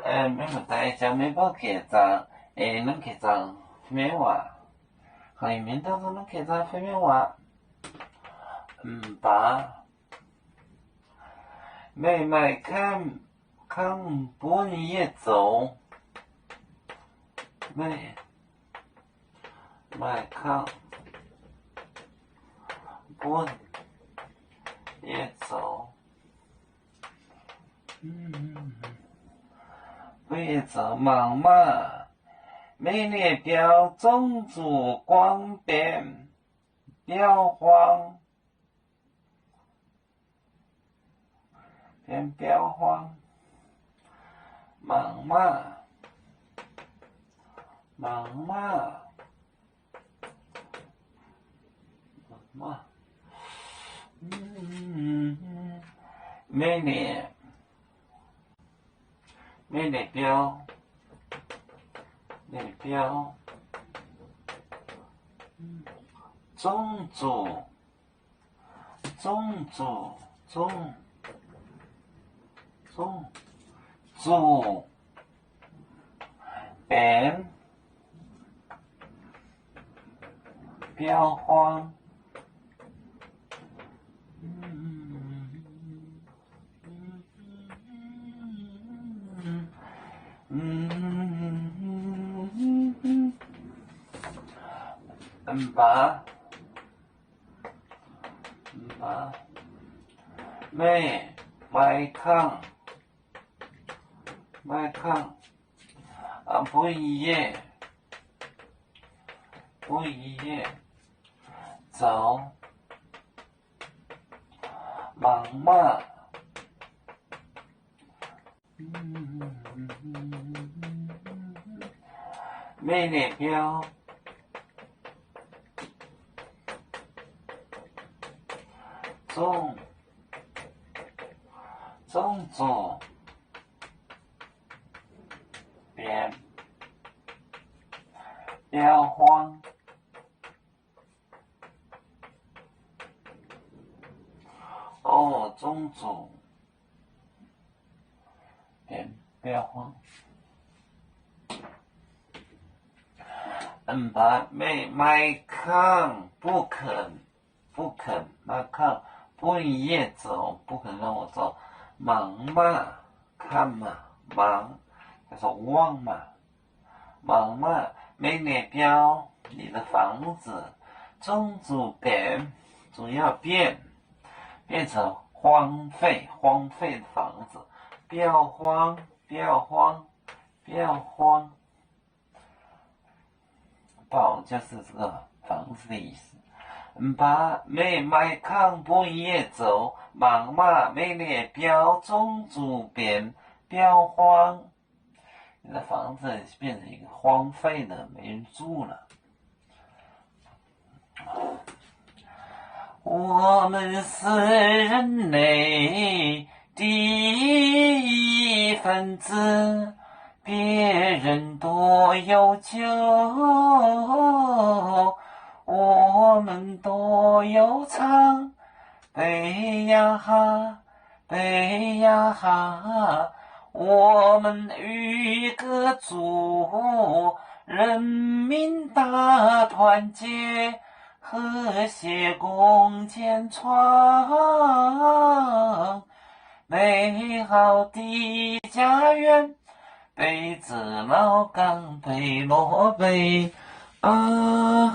没么大家没包开张，能开张没话，还有面当中能开张非没话，把妹妹看不也走，妹看不也走。为着忙嘛，每年标种族光边标荒，标荒，忙嘛，每年标种族边标荒。把妹看不一样走忙嘛，每年标种族边标荒。种族边标荒。把妹看不肯麦看不也走，不肯让我走，忙嘛，看嘛，忙，他说旺嘛，忙嘛，每年标你的房子，种族变，主要变成荒废的房子，标荒，宝就是这个房子的意思。把妹看不也走，忙嘛，每年标种族变标荒，你的房子变成一个荒废的，没人住了。我们是人类的一份子，别人多有酒，我们多有唱，背呀哈，我们与各族人民大团结，和谐共建创美好的家园，北至老港，北落北啊